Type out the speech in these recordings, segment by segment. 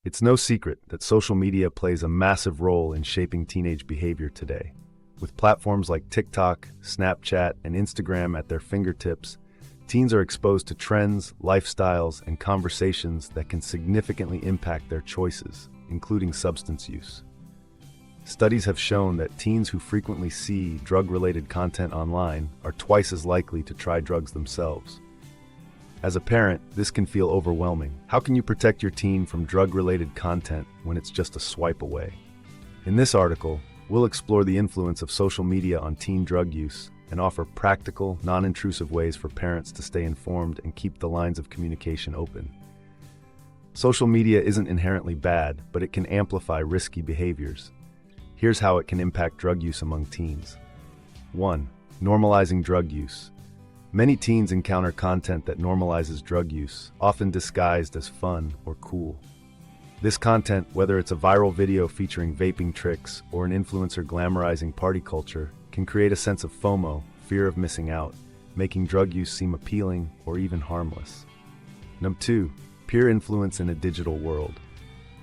It's no secret that social media plays a massive role in shaping teenage behavior today. With platforms like TikTok, Snapchat, and Instagram at their fingertips, teens are exposed to trends, lifestyles, and conversations that can significantly impact their choices, including substance use. Studies have shown that teens who frequently see drug-related content online are twice as likely to try drugs themselves. As a parent, this can feel overwhelming. How can you protect your teen from drug-related content when it's just a swipe away? In this article, we'll explore the influence of social media on teen drug use and offer practical, non-intrusive ways for parents to stay informed and keep the lines of communication open. Social media isn't inherently bad, but it can amplify risky behaviors. Here's how it can impact drug use among teens. 1. Normalizing drug use. Many teens encounter content that normalizes drug use, often disguised as fun or cool. This content, whether it's a viral video featuring vaping tricks or an influencer glamorizing party culture, can create a sense of FOMO, fear of missing out, making drug use seem appealing or even harmless. Number 2. Peer influence in a digital world.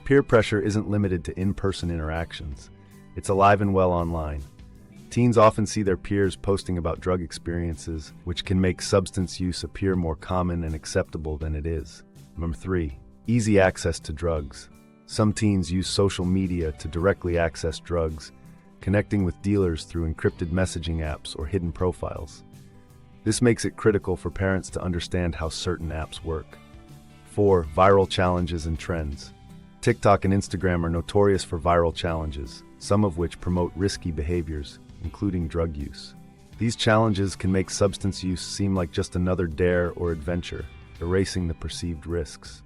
Peer pressure isn't limited to in-person interactions. It's alive and well online. Teens often see their peers posting about drug experiences, which can make substance use appear more common and acceptable than it is. Number 3. Easy access to drugs. Some teens use social media to directly access drugs, connecting with dealers through encrypted messaging apps or hidden profiles. This makes it critical for parents to understand how certain apps work. 4. Viral challenges and trends. TikTok and Instagram are notorious for viral challenges, some of which promote risky behaviors, including drug use. These challenges can make substance use seem like just another dare or adventure, erasing the perceived risks.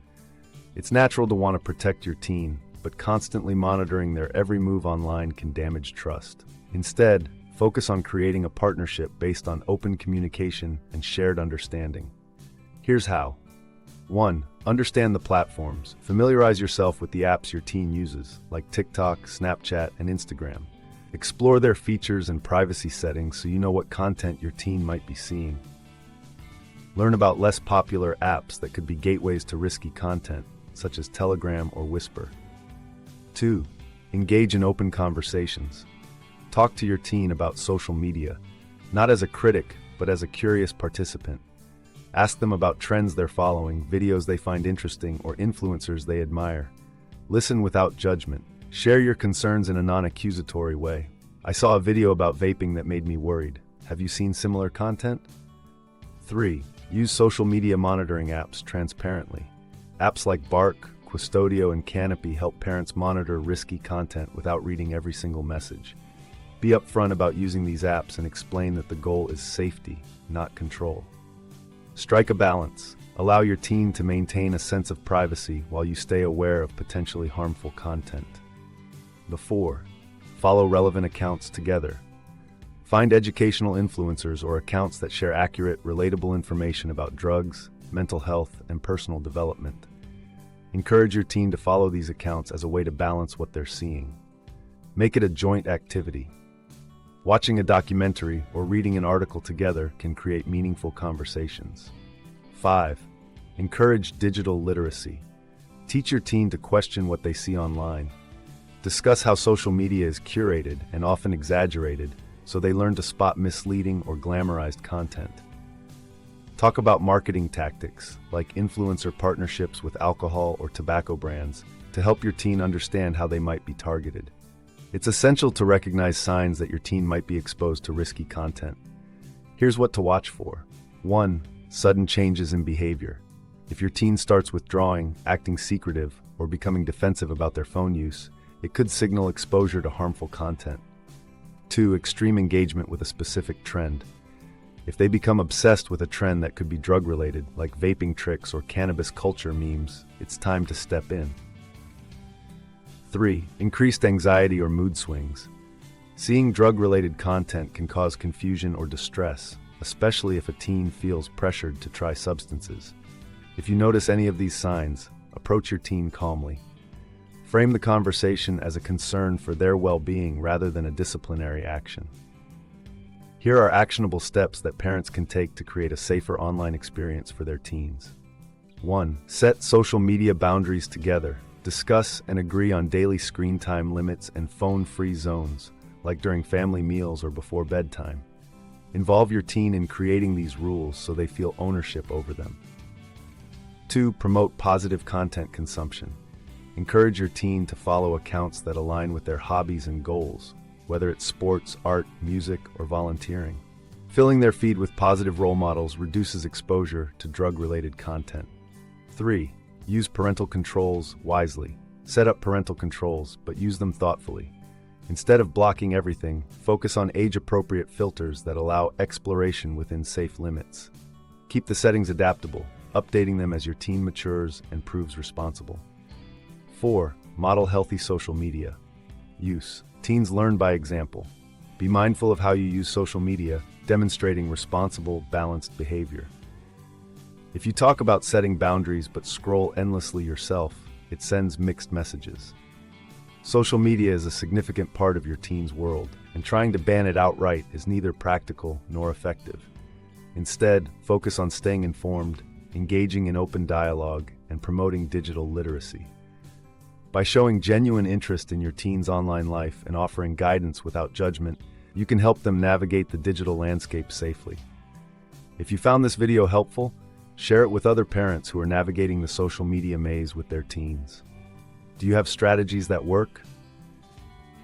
It's natural to want to protect your teen, but constantly monitoring their every move online can damage trust. Instead, focus on creating a partnership based on open communication and shared understanding. Here's how. 1. Understand the platforms. Familiarize yourself with the apps your teen uses, like TikTok, Snapchat, and Instagram. Explore their features and privacy settings so you know what content your teen might be seeing. Learn about less popular apps that could be gateways to risky content, such as Telegram or Whisper. 2. Engage in open conversations. Talk to your teen about social media, not as a critic, but as a curious participant. Ask them about trends they're following, videos they find interesting, or influencers they admire. Listen without judgment. Share your concerns in a non-accusatory way. I saw a video about vaping that made me worried. Have you seen similar content? 3. Use social media monitoring apps transparently. Apps like Bark, Qustodio, and Canopy help parents monitor risky content without reading every single message. Be upfront about using these apps and explain that the goal is safety, not control. Strike a balance. Allow your teen to maintain a sense of privacy while you stay aware of potentially harmful content. 4. Follow relevant accounts together. Find educational influencers or accounts that share accurate, relatable information about drugs, mental health, and personal development. Encourage your teen to follow these accounts as a way to balance what they're seeing. Make it a joint activity. Watching a documentary or reading an article together can create meaningful conversations. 5. Encourage digital literacy. Teach your teen to question what they see online. Discuss how social media is curated and often exaggerated, so they learn to spot misleading or glamorized content. Talk about marketing tactics, like influencer partnerships with alcohol or tobacco brands, to help your teen understand how they might be targeted. It's essential to recognize signs that your teen might be exposed to risky content. Here's what to watch for. 1. Sudden changes in behavior. If your teen starts withdrawing, acting secretive, or becoming defensive about their phone use, it could signal exposure to harmful content. 2. Extreme engagement with a specific trend. If they become obsessed with a trend that could be drug-related, like vaping tricks or cannabis culture memes, it's time to step in. 3. Increased anxiety or mood swings. Seeing drug-related content can cause confusion or distress, especially if a teen feels pressured to try substances. If you notice any of these signs, approach your teen calmly. Frame the conversation as a concern for their well-being rather than a disciplinary action. Here are actionable steps that parents can take to create a safer online experience for their teens. 1. Set social media boundaries together. Discuss and agree on daily screen time limits and phone-free zones, like during family meals or before bedtime. Involve your teen in creating these rules so they feel ownership over them. 2. Promote positive content consumption. Encourage your teen to follow accounts that align with their hobbies and goals, whether it's sports, art, music, or volunteering. Filling their feed with positive role models reduces exposure to drug-related content. 3. Use parental controls wisely. Set up parental controls, but use them thoughtfully. Instead of blocking everything, focus on age-appropriate filters that allow exploration within safe limits. Keep the settings adaptable, updating them as your teen matures and proves responsible. 4. Model healthy social media use. Teens learn by example. Be mindful of how you use social media, demonstrating responsible, balanced behavior. If you talk about setting boundaries but scroll endlessly yourself, it sends mixed messages. Social media is a significant part of your teen's world, and trying to ban it outright is neither practical nor effective. Instead, focus on staying informed, engaging in open dialogue, and promoting digital literacy. By showing genuine interest in your teen's online life and offering guidance without judgment, you can help them navigate the digital landscape safely. If you found this video helpful, share it with other parents who are navigating the social media maze with their teens. Do you have strategies that work?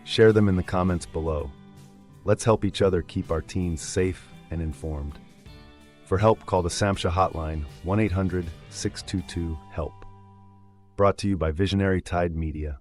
Share them in the comments below. Let's help each other keep our teens safe and informed. For help, call the SAMHSA hotline 1-800-622-HELP. Brought to you by Visionary Tide Media.